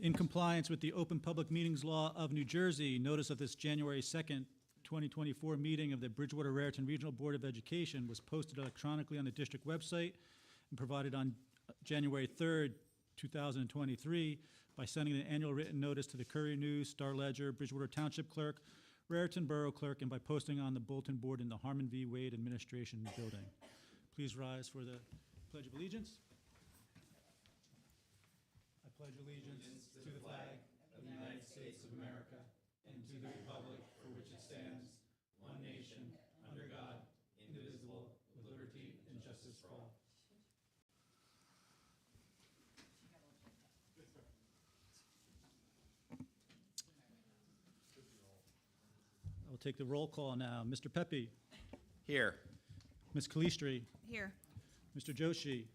In compliance with the Open Public Meetings Law of New Jersey, notice of this January 2nd, 2024 meeting of the Bridgewater-Raritan Regional Board of Education was posted electronically on the district website and provided on January 3rd, 2023 by sending an annual written notice to the Courier News, Star Ledger, Bridgewater Township Clerk, Raritan Borough Clerk, and by posting on the bulletin board in the Harmon V. Wade Administration Building. Please rise for the Pledge of Allegiance. I pledge allegiance to the flag of the United States of America and to the republic for which it stands, one nation, under God, indivisible, with liberty and justice for all. I will take the roll call now. Mr. Pepe. Here. Ms. Calistri. Here. Mr. Joshi.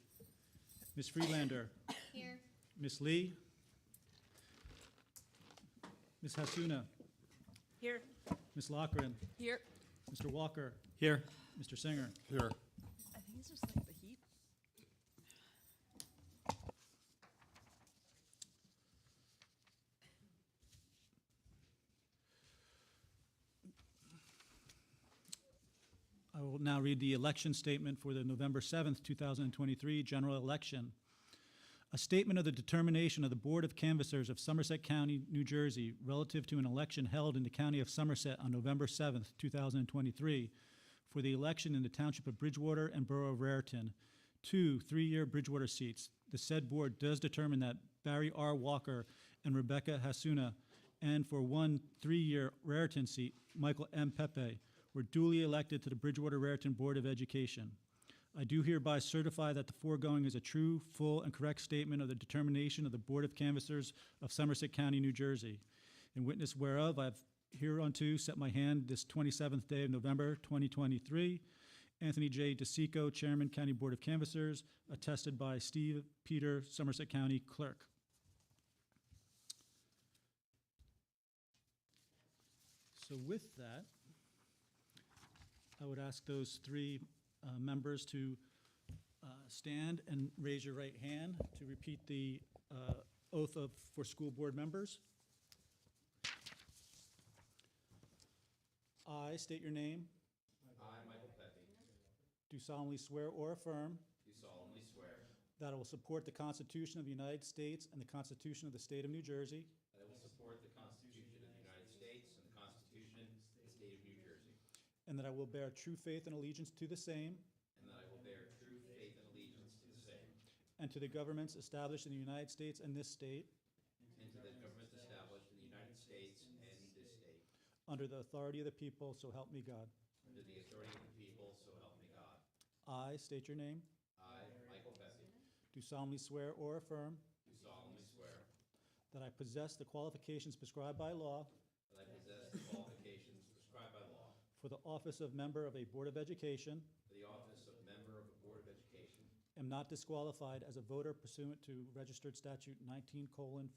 Ms. Freelander. Here. Ms. Lee. Ms. Hasuna. Here. Ms. Lochran. Here. Mr. Walker. Here. Mr. Singer. Here. I think it's just like the heat. I will now read the election statement for the November 7th, 2023 general election. A statement of the determination of the Board of Canvassers of Somerset County, New Jersey, relative to an election held in the County of Somerset on November 7th, 2023, for the election in the Township of Bridgewater and Borough of Raritan, 2 3-year Bridgewater seats. The said board does determine that Barry R. Walker and Rebecca Hasuna, and for 1 3-year Raritan seat, Michael M. Pepe, were duly elected to the Bridgewater-Raritan Board of Education. I do hereby certify that the foregoing is a true, full, and correct statement of the determination of the Board of Canvassers of Somerset County, New Jersey. In witness whereof, I have hereunto set my hand this 27th day of November, 2023. Anthony J. DeSico, Chairman, County Board of Canvassers, attested by Steve Peter, Somerset County Clerk. So with that, I would ask those three members to stand and raise your right hand to repeat the oath for school board members. I state your name. I, Michael Pepe, Do solemnly swear or affirm do solemnly swear that I will support the Constitution of the United States and the Constitution of the State of New Jersey, that I will support the Constitution of the United States and the Constitution of the State of New Jersey, and that I will bear true faith and allegiance to the same and that I will bear true faith and allegiance to the same, and to the governments established in the United States and this state, and to the governments established in the United States and this state, under the authority of the people, so help me God. under the authority of the people, so help me God. I state your name. I, Michael Pepe, Do solemnly swear or affirm do solemnly swear that I possess the qualifications prescribed by law that I possess the qualifications prescribed by law for the office of member of a Board of Education, for the office of member of a Board of Education, am not disqualified as a voter pursuant to Registered Statute 19:4.1, am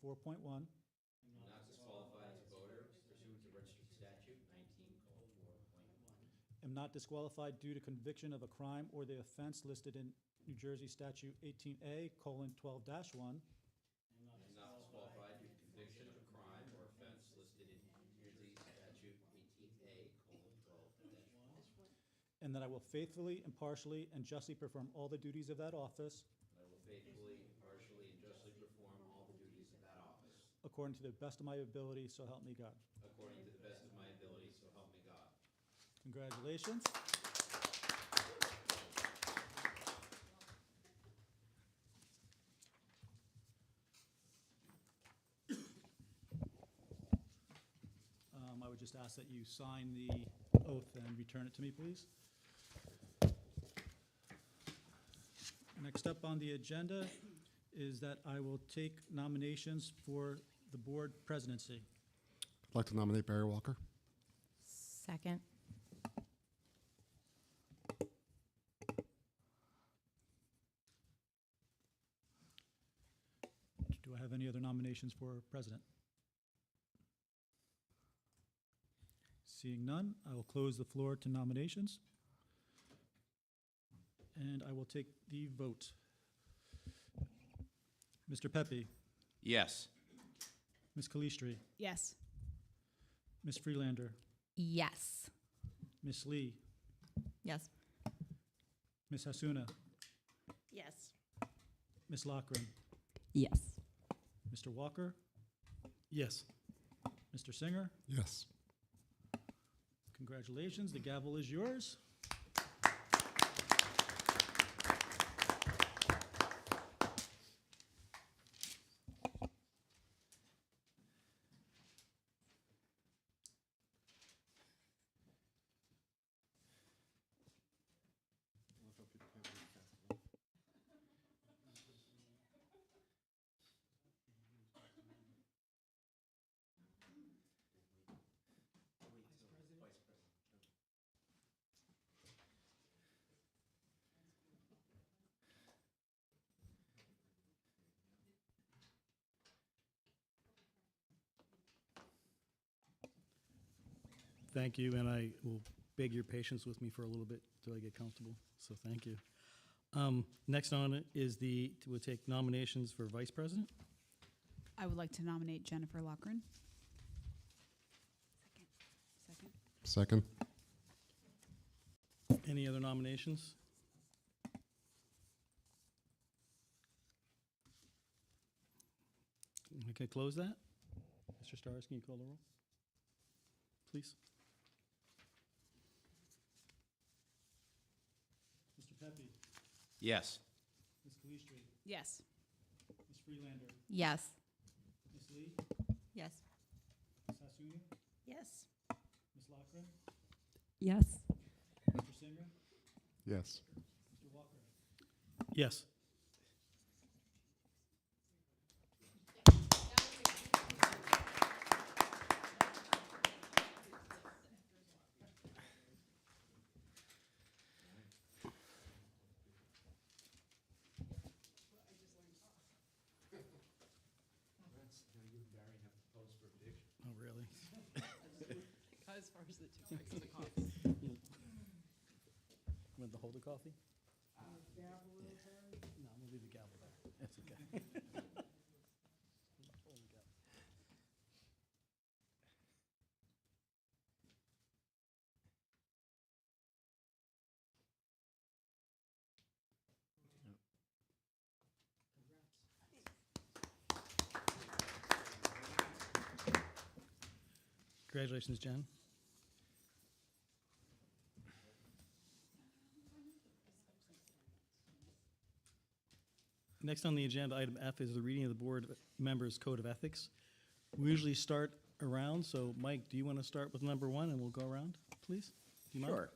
not disqualified as a voter pursuant to Registered Statute 19:4.1, am not disqualified due to conviction of a crime or the offense listed in New Jersey Statute 18A:12-1, am not disqualified due to conviction of a crime or offense listed in New Jersey Statute 18A:12-1, and that I will faithfully, impartially, and justly perform all the duties of that office and I will faithfully, impartially, and justly perform all the duties of that office according to the best of my ability, so help me God. according to the best of my ability, so help me God. Congratulations. I would just ask that you sign the oath and return it to me, please. Next up on the agenda is that I will take nominations for the board presidency. I'd like to nominate Barry Walker. Second. Do I have any other nominations for president? Seeing none, I will close the floor to nominations. And I will take the vote. Mr. Pepe, Yes. Ms. Calistri, Yes. Ms. Freelander, Yes. Ms. Lee, Yes. Ms. Hasuna, Yes. Ms. Lockren, Yes. Mr. Walker, Yes. Mr. Singer. Yes. Congratulations, the gavel is yours. Thank you, and I will beg your patience with me for a little bit till I get comfortable, so thank you. Next on it is we'll take nominations for vice president. I would like to nominate Jennifer Lochran. Second. Second. Any other nominations? We can close that. Mr. Stars, can you call the roll, please? Mr. Pepe, Yes. Ms. Calistri, Yes. Ms. Freelander, Yes. Ms. Lee, Yes. Ms. Hasuna, Yes. Ms. Lockren, Yes. Mr. Singer, Yes. Mr. Walker. Yes. Oh, really? As far as the two bags of the coffee. Want to hold the coffee? No, we'll leave the gavel there. That's okay. Hold the gavel. Congratulations, Jen. Next on the agenda, item F, is the reading of the board members' code of ethics. We usually start around, so Mike, do you want to start with number 1 and we'll go around, please? Do you mind? Sure.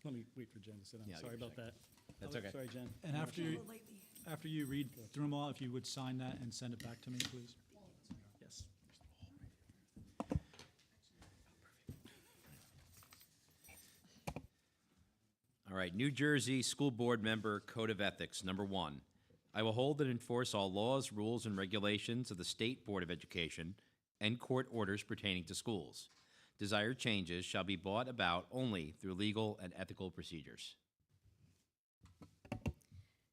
Let me wait for Jen to sit down. Yeah, I'll Sorry give you a about that. That's Oh, okay. Sorry, Jen. And after you read through them all, if you would sign that and send it back to me, please. Yes. All right, New Jersey School Board Member Code of Ethics, number 1. I will hold and enforce all laws, rules, and regulations of the State Board of Education and court orders pertaining to schools. Desired changes shall be brought about only through legal and ethical procedures.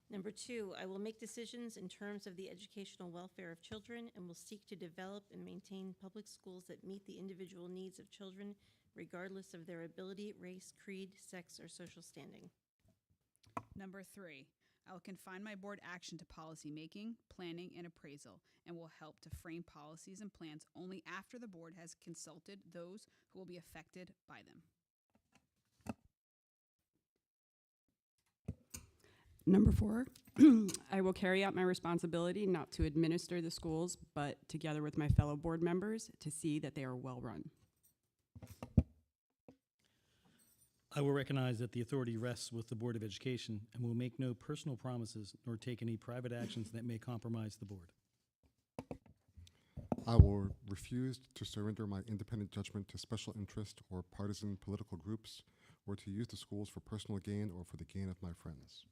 Number 2, I will make decisions in terms of the educational welfare of children and will seek to develop and maintain public schools that meet the individual needs of children regardless of their ability, race, creed, sex, or social standing. Number 3, I will confine my board action to policy making, planning, and appraisal, and will help to frame policies and plans only after the board has consulted those who will be affected by them. Number 4, I will carry out my responsibility not to administer the schools, but together with my fellow board members to see that they are well run. I will recognize that the authority rests with the Board of Education and will make no personal promises nor take any private actions that may compromise the board. I will refuse to surrender my independent judgment to special interest or partisan political groups or to use the schools for personal gain or for the gain of my friends.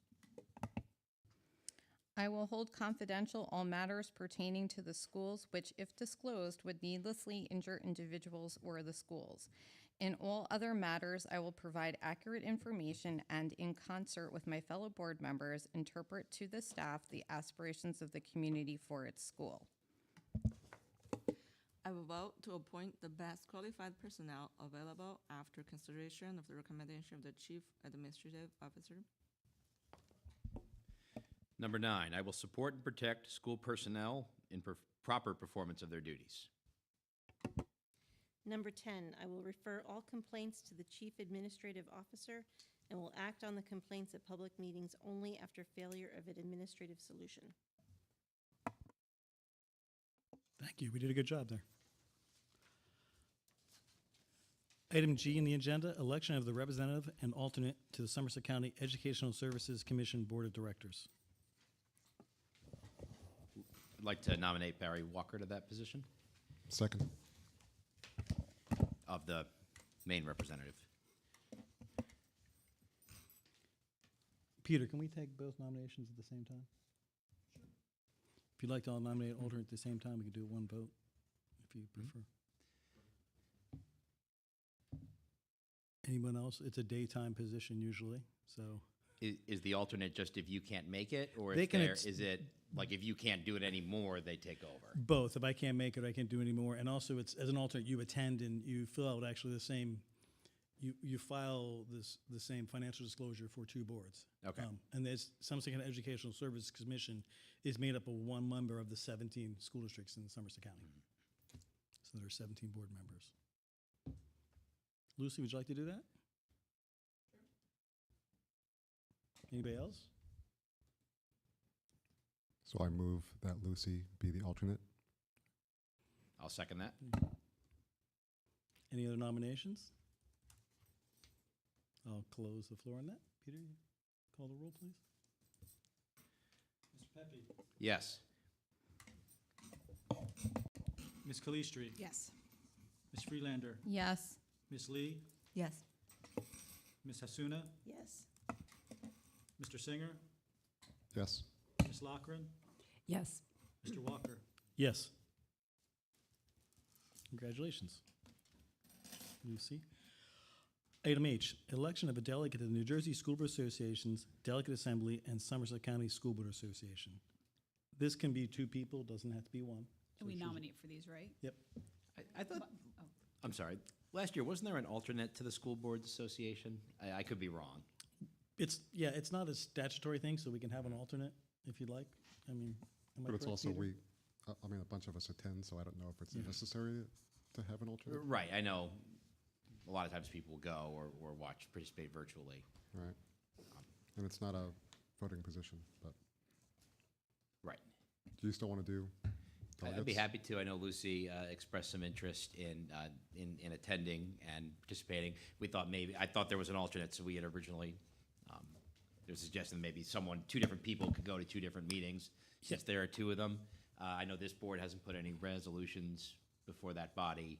I will hold confidential all matters pertaining to the schools which, if disclosed, would needlessly injure individuals or the schools. In all other matters, I will provide accurate information and, in concert with my fellow board members, interpret to the staff the aspirations of the community for its school. I will vote to appoint the best qualified personnel available after consideration of the recommendation of the Chief Administrative Officer. Number 9, I will support and protect school personnel in proper performance of their duties. Number 10, I will refer all complaints to the Chief Administrative Officer and will act on the complaints at public meetings only after failure of an administrative solution. Thank you. We did a good job there. Item G in the agenda, election of the representative and alternate to the Somerset County Educational Services Commission Board of Directors. I'd like to nominate Barry Walker to that position Second. of the main representative. Peter, can we take both nominations at the same time? Sure. If you'd like to all nominate alternate at the same time, we could do one vote, if you prefer. Anyone else? It's a daytime position usually, so. Is the alternate just if you can't make it, or They if can there, ex- is it like if you can't do it anymore, they take over? Both. If I can't make it, I can't do anymore. And also, it's as an alternate, you attend and you fill out actually the same. You file the same financial disclosure for 2 boards. Okay. And there's Somerset County Educational Services Commission is made up of 1 member of the 17 school districts in Somerset County. So there are 17 board members. Lucy, would you like to do that? Anybody else? So I move that Lucy be the alternate. I'll second that. Any other nominations? I'll close the floor on that. Peter, you call the roll, please. Mr. Pepe. Yes. Ms. Calistri. Yes. Ms. Freelander. Yes. Ms. Lee. Yes. Ms. Hasuna. Yes. Mr. Singer. Yes. Ms. Lochran. Yes. Mr. Walker. Yes. Congratulations, Lucy. Item H, election of a delegate to the New Jersey School Board Association's Delegate Assembly and Somerset County School Board Association. This can be 2 people, doesn't have to be 1. And So we choose- nominate for these, right? Yep. I thought, Oh. I'm sorry, last year, wasn't there an alternate to the School Boards Association? I could be wrong. It's not a statutory thing, so we can have an alternate if you'd like. I mean, am I But it's correct, also Peter? I mean, a bunch of us attend, so I don't know if it's necessary to have an alternate. Right, I know a lot of times people will go or participate virtually. Right. And it's not a voting position, but Right. do you still want to do I'd be delegates? happy to. I know Lucy expressed some interest in attending and participating. I thought there was an alternate, so we had originally, there was a suggestion maybe 2 different people could go to 2 different meetings, since there are 2 of them. I know this board hasn't put any resolutions before that body,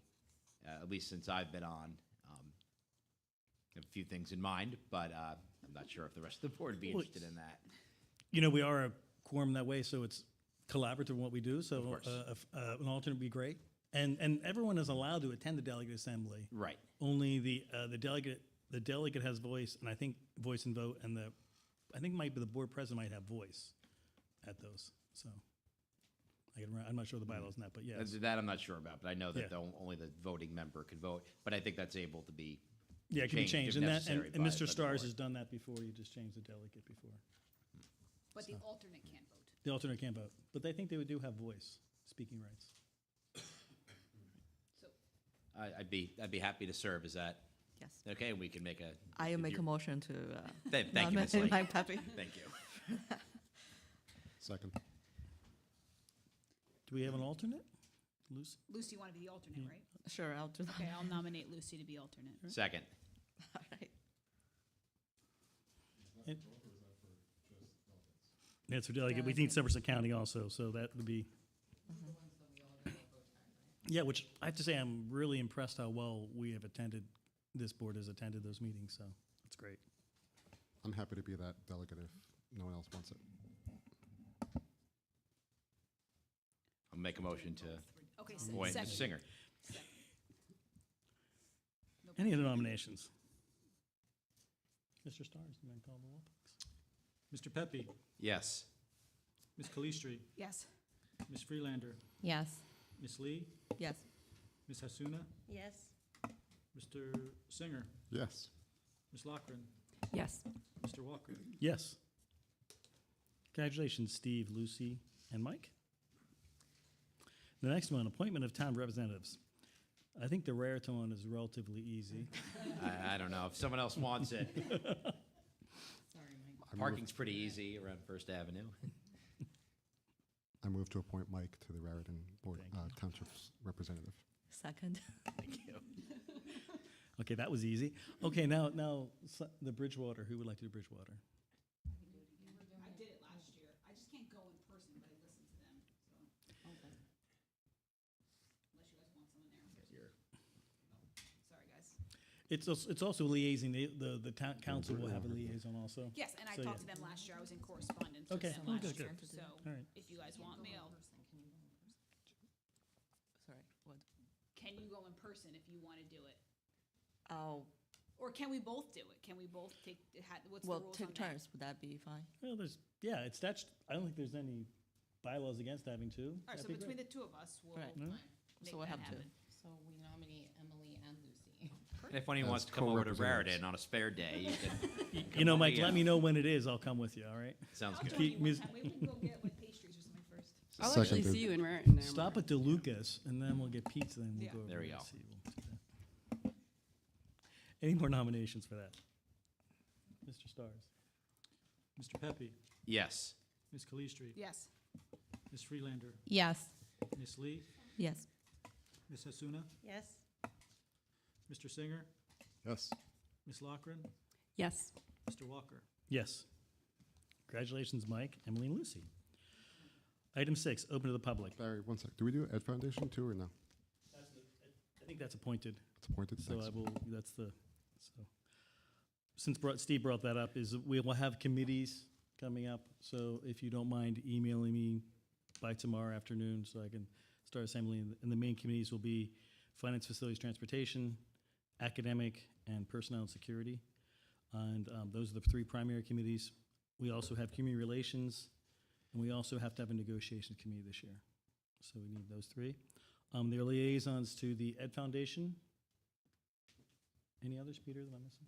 at least since I've been on. I have a few things in mind, but I'm not sure if the rest of the board would be Well, interested in that. You know, we are a quorum that way, so it's collaborative in what we do, so course. an alternate would be great. And everyone is allowed to attend the delegate assembly. Right. Only the delegate has voice, and I think voice and vote, and I think the board president might have voice at those, so. I'm not sure the bylaws on that, but yes. That I'm not sure about, but I know that Yeah. only the voting member could vote. But I think that's able to be Yeah, it can be changed, if and necessary and by Mr. the Stars board. has done that before, you just changed the delegate before. But the alternate can't vote. The alternate can't vote, but I think they do have voice, speaking rights. So I'd be happy to serve. Is that Yes. okay? And we can make a. I if make a you're- motion to Thank you, Ms. nominate Lee. Mike Pepe. Thank you. Second. Do we have an alternate? Lucy? Lucy, you want to be the alternate, right? Sure, I'll do that. Okay, I'll nominate Lucy to be alternate. Second. All right. That's for delegate, we need Somerset County also, so that would be. Yeah, which I have to say, I'm really impressed how well this board has attended those meetings, so that's great. I'm happy to be that delegate if no one else wants it. I'll make a motion to Okay, appoint Ms. second. Singer. Any other nominations? Mr. Stars, you mind calling the roll, please? Mr. Pepe, Yes. Ms. Calistri, Yes. Ms. Freelander, Yes. Ms. Lee, Yes. Ms. Hasuna, Yes. Mr. Singer, Yes. Ms. Lockren, Yes. Mr. Walker. Yes. Congratulations, Steve, Lucy, and Mike. The next one, appointment of town representatives. I think the Raritan one is relatively easy. I don't know. If someone else wants it. I Parking's pretty easy around First Avenue. I move to appoint Mike to the Raritan Board, Thank Township's representative. Second. Thank you. Okay, that was easy. Okay, now the Bridgewater. Who would like to do Bridgewater? I did it last year. I just can't go in person, but I listen to them, so. Unless you guys want someone there. Sorry, guys. It's also liaising. The town council will have a liaison also. Yes, and I So, talked yeah. to them last year. I was in correspondence Okay. with Oh, them good, last good. year. So All right. if you guys want me, Sorry, what? can you go in person if you want to do it? Oh, Or can we both do it? Can we both take, what's the well, rules on take that? turns, would that be fine? Well, I don't think there's any bylaws against having two. All right, That'd so be between great. the two of us, we'll Right. No? make So we'll that have two. happen. So we nominate Emily and Lucy. And if anyone As wants to come over to co-representatives. Raritan on a spare day, you can. You know, come Mike, on let in. me know when it is. I'll come with you, all right? Sounds I'll good. join you one Mus- time. Maybe we can go get like pastries or something first. I'll actually Seconded. see you in Raritan. there, Stop Mark. at DeLucas, and then we'll get pizza, and we'll Yeah. go over There we and go. see. We'll do that. Any more nominations for that? Mr. Stars? Mr. Pepe, Yes. Ms. Calistri, Yes. Ms. Freelander, Yes. Ms. Lee, Yes. Ms. Hasuna, Yes. Mr. Singer, Yes. Ms. Lockren, Yes. Mr. Walker. Yes. Congratulations, Mike, Emily, and Lucy. Item 6, open to the public. Barry, one sec. Do we do Ed Foundation too or no? I think that's appointed. It's appointed. So Thanks. I will, that's the, so. Since Steve brought that up, is we will have committees coming up. So if you don't mind emailing me by tomorrow afternoon so I can start assembling. And the main committees will be Finance, Facilities, Transportation, Academic, and Personnel and Security. And those are the 3 primary committees. We also have Community Relations, and we also have to have a Negotiations Committee this year. So we need those 3. Their liaisons to the Ed Foundation. Any others, Peter, that I'm missing?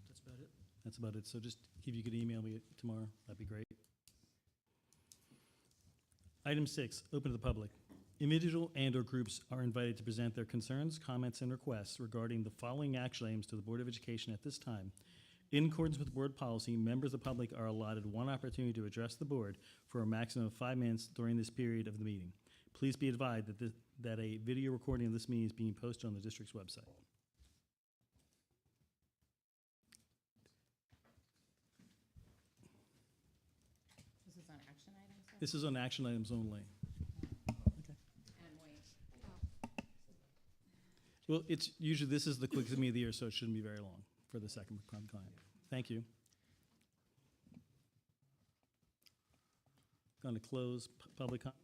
That's about it. That's about it. So just if you could email me tomorrow, that'd be great. Item 6, open to the public. Individual and/or groups are invited to present their concerns, comments, and requests regarding the following action items to the Board of Education at this time. In accordance with board policy, members of the public are allotted 1 opportunity to address the board for a maximum of 5 minutes during this period of the meeting. Please be advised that a video recording of this meeting is being posted on the district's website. This is on action items? then? This is on action items only. And wait. Well, it's usually, this is the quickest meeting of the year, so it shouldn't be very long for the second client. Thank you. Going to close public comment.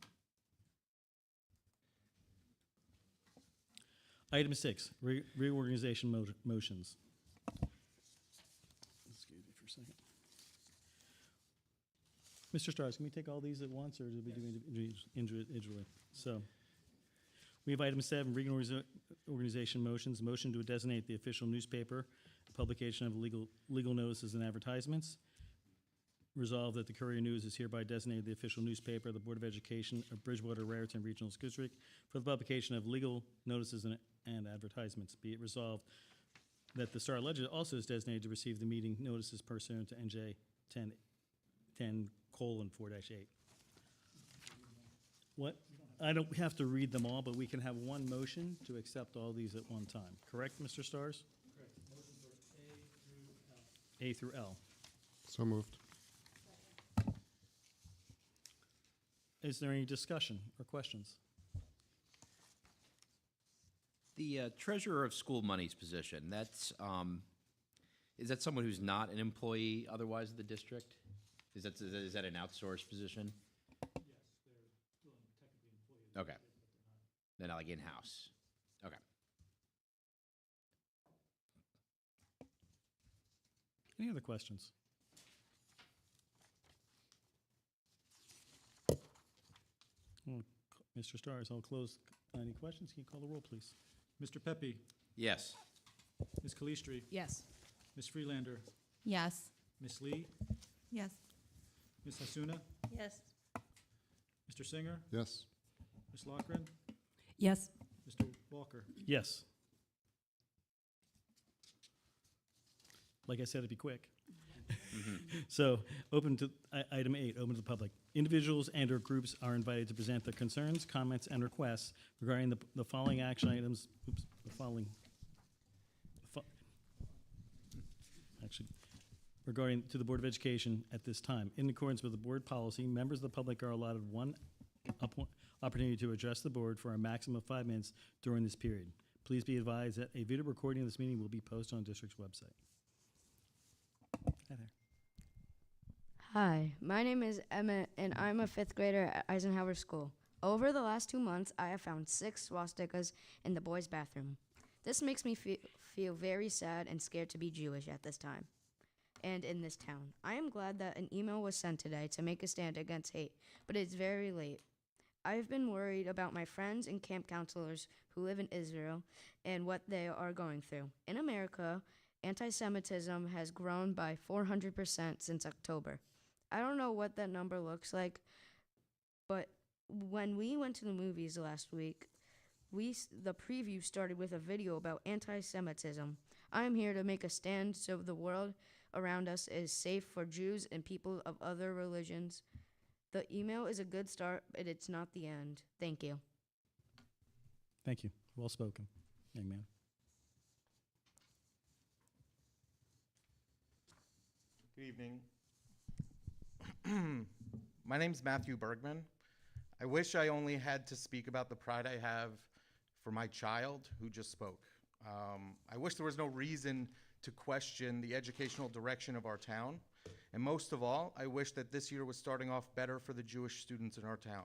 Item 6, reorganization motions. Excuse me for a second. Mr. Stars, can we take all these at once, or do we do individually? So, we have item 7, reorganization motions. Motion to designate the official newspaper, publication of legal notices and advertisements. Resolved that the Courier News is hereby designated the official newspaper of the Board of Education of Bridgewater-Raritan Regional School District for the publication of legal notices and advertisements. Be it resolved that the Star Ledger also is designated to receive the meeting notices pursuant to NJ 10:4-8. What? I don't have to read them all, but we can have one motion to accept all these at one time. Correct, Mr. Stars? Correct. Motion for A through L. So moved. Is there any discussion or questions? The treasurer of school monies position, that's, is that someone who's not an employee otherwise of the district? Is that an outsourced position? Yes, they're still technically employees. Okay. They're not like in-house? Okay. Any other questions? Well, Mr. Stars, I'll close any questions. Can you call the roll, please? Mr. Pepe, Yes. Ms. Calistri, Yes. Ms. Freelander, Yes. Ms. Lee, Yes. Ms. Hasuna, Yes. Mr. Singer, Yes. Ms. Lochran, Yes. Mr. Walker. Yes. Like I said, it'd be quick. So, open to, item 8, open to the public. Individuals and/or groups are invited to present their concerns, comments, and requests regarding the following action items, actually, regarding to the Board of Education at this time. In accordance with the board policy, members of the public are allotted one opportunity to address the board for a maximum of 5 minutes during this period. Please be advised that a video recording of this meeting will be posted on the district's website. Hi there. Hi, my name is Emmett, and I'm a 5th grader at Eisenhower School. Over the last 2 months, I have found 6 swastikas in the boys' bathroom. This makes me feel very sad and scared to be Jewish at this time and in this town. I am glad that an email was sent today to make a stand against hate, but it's very late. I've been worried about my friends and camp counselors who live in Israel and what they are going through. In America, anti-Semitism has grown by 400% since October. I don't know what that number looks like, but when we went to the movies last week, the preview started with a video about anti-Semitism. I am here to make a stand so the world around us is safe for Jews and people of other religions. The email is a good start, but it's not the end. Thank you. Thank you. Well spoken, young man. Good evening. My name's Matthew Bergman. I wish I only had to speak about the pride I have for my child who just spoke. I wish there was no reason to question the educational direction of our town. And most of all, I wish that this year was starting off better for the Jewish students in our town.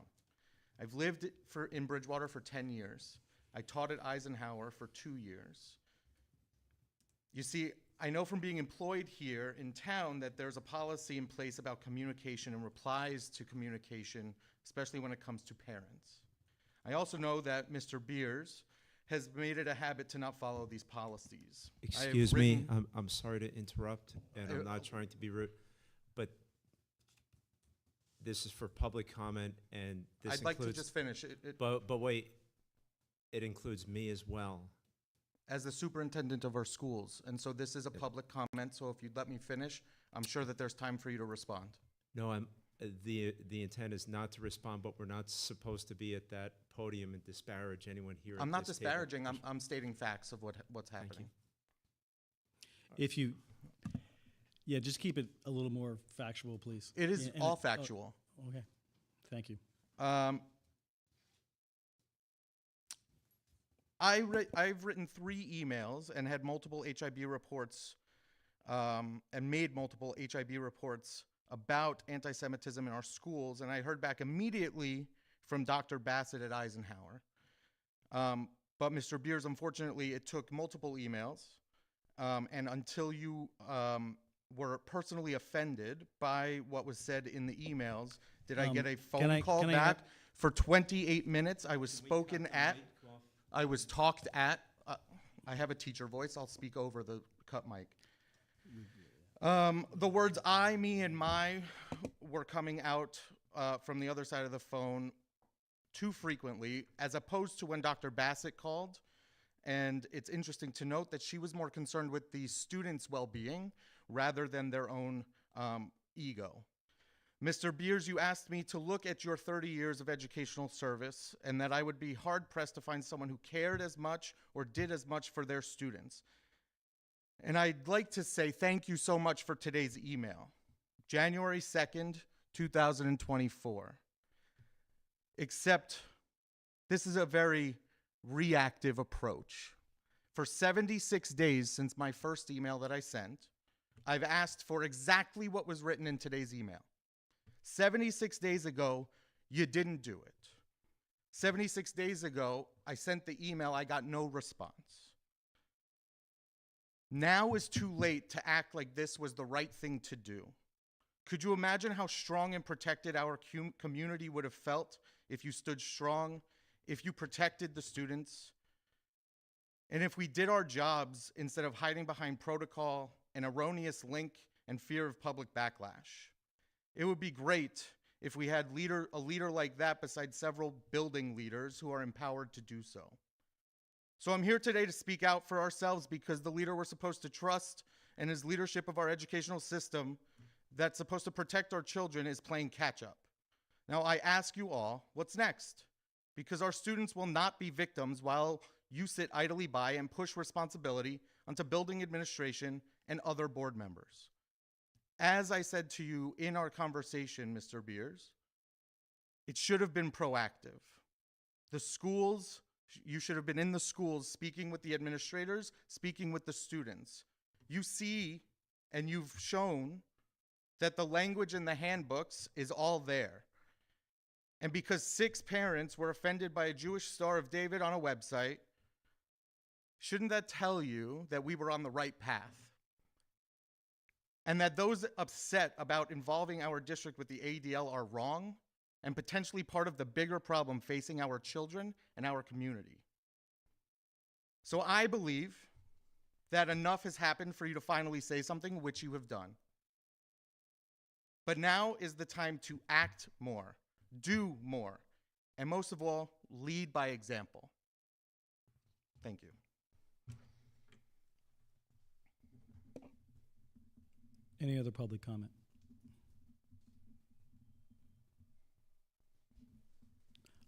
I've lived in Bridgewater for 10 years. I taught at Eisenhower for 2 years. You see, I know from being employed here in town that there's a policy in place about communication and replies to communication, especially when it comes to parents. I also know that Mr. Beers has made it a habit to not follow these policies. Excuse me, I'm sorry to interrupt, and I'm not trying to be rude, but this is for public comment, and this I'd like to just finish. But wait, it includes me as well. As the superintendent of our schools, and so this is a public comment, so if you'd let me finish, I'm sure that there's time for you to respond. No, the intent is not to respond, but we're not supposed to be at that podium and disparage anyone here at I'm not this table. disparaging, I'm stating facts of what's happening. If you, just keep it a little more factual, please. It is And all factual. Okay, thank you. I've written 3 emails and had multiple HIB reports and made multiple HIB reports about anti-Semitism in our schools, and I heard back immediately from Dr. Bassett at Eisenhower. But Mr. Beers, unfortunately, it took multiple emails, and until you were personally offended by what was said in the emails, did I get a phone call back for 28 minutes? I was spoken at. I was talked at. I have a teacher voice. I'll speak over the cut mic. The words I, me, and my were coming out from the other side of the phone too frequently, as opposed to when Dr. Bassett called. And it's interesting to note that she was more concerned with the students' well-being rather than their own ego. Mr. Beers, you asked me to look at your 30 years of educational service and that I would be hard-pressed to find someone who cared as much or did as much for their students. And I'd like to say thank you so much for today's email. January 2nd, 2024. Except this is a very reactive approach. For 76 days since my first email that I sent, I've asked for exactly what was written in today's email. 76 days ago, you didn't do it. 76 days ago, I sent the email, I got no response. Now is too late to act like this was the right thing to do. Could you imagine how strong and protected our community would have felt if you stood strong, if you protected the students, and if we did our jobs instead of hiding behind protocol, an erroneous link, and fear of public backlash? It would be great if we had a leader like that besides several building leaders who are empowered to do so. So I'm here today to speak out for ourselves because the leader we're supposed to trust and his leadership of our educational system that's supposed to protect our children is playing catch up. Now I ask you all, what's next? Because our students will not be victims while you sit idly by and push responsibility onto building administration and other board members. As I said to you in our conversation, Mr. Beers, it should have been proactive. The schools, you should have been in the schools speaking with the administrators, speaking with the students. You see, and you've shown that the language in the handbooks is all there. And because 6 parents were offended by a Jewish Star of David on a website, shouldn't that tell you that we were on the right path? And that those upset about involving our district with the ADL are wrong and potentially part of the bigger problem facing our children and our community. So I believe that enough has happened for you to finally say something, which you have done. But now is the time to act more, do more, and most of all, lead by example. Thank you. Any other public comment?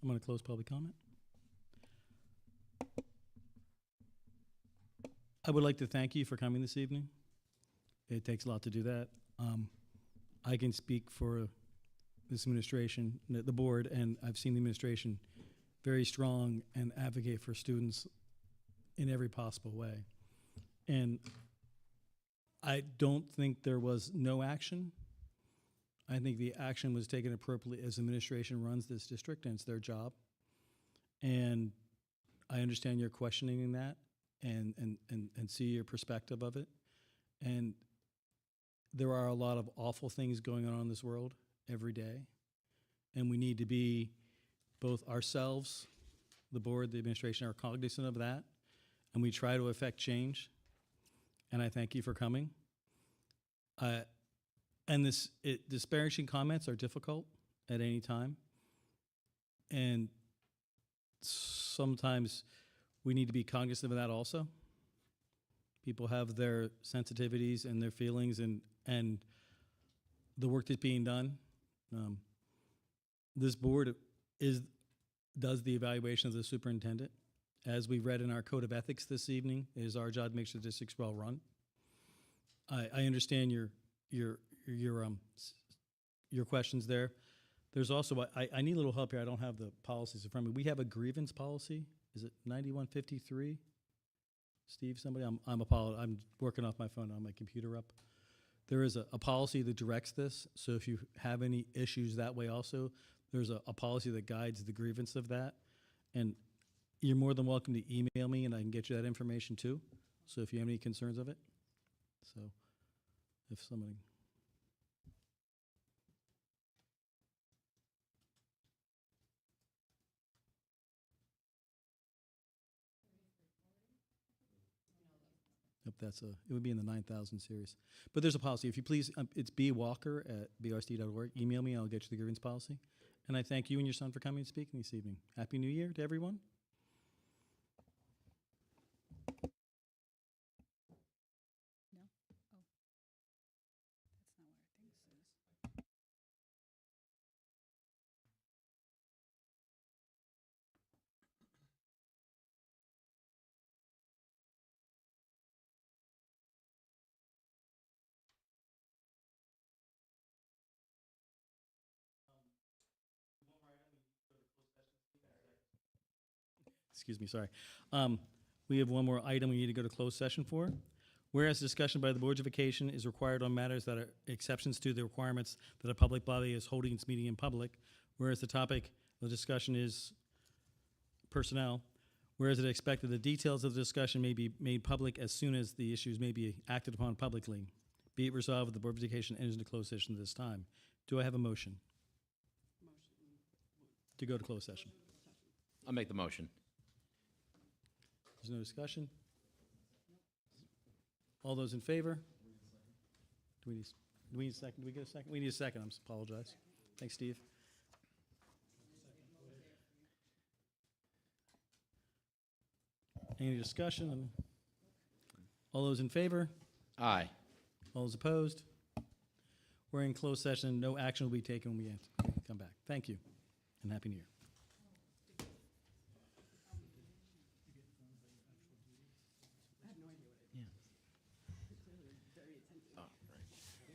I'm going to close public comment. I would like to thank you for coming this evening. It takes a lot to do that. I can speak for this administration, the board, and I've seen the administration very strong and advocate for students in every possible way. And I don't think there was no action. I think the action was taken appropriately as administration runs this district, and it's their job. And I understand your questioning in that and see your perspective of it. And there are a lot of awful things going on in this world every day. And we need to be, both ourselves, the board, the administration, are cognizant of that. And we try to affect change. And I thank you for coming. And disparaging comments are difficult at any time. And sometimes we need to be cognizant of that also. People have their sensitivities and their feelings and the work that's being done. This board does the evaluation of the superintendent. As we read in our code of ethics this evening, it is our job to make sure the district's well run. I understand your questions there. There's also, I need a little help here. I don't have the policies in front of me. We have a grievance policy. Is it 9153? Steve, somebody? I'm working off my phone on my computer up. There is a policy that directs this. So if you have any issues that way also, there's a policy that guides the grievance of that. And you're more than welcome to email me and I can get you that information too. So if you have any concerns of it. So if somebody. Yep, it would be in the 9,000 series. But there's a policy. If you please, it's bwalker@brsd.org. Email me, I'll get you the grievance policy. And I thank you and your son for coming and speaking this evening. Happy New Year to everyone. No? Oh. That's not what our thing says. Excuse me, sorry. We have one more item we need to go to closed session for. Whereas discussion by the Board of Education is required on matters that are exceptions to the requirements that a public body is holding its meeting in public, whereas the topic of discussion is personnel, Whereas it is expected the details of the discussion may be made public as soon as the issues may be acted upon publicly. Be it resolved that the Board of Education enters into closed session at this time. Do I have a motion? To go to closed session. I'll make the motion. There's no discussion? All those in favor? Do we need a second? Do we get a second? We need a second. I apologize. Thanks, Steve. Any discussion? All those in favor? Aye. All those opposed? We're in closed session. No action will be taken when we come back. Thank you, and Happy New Year.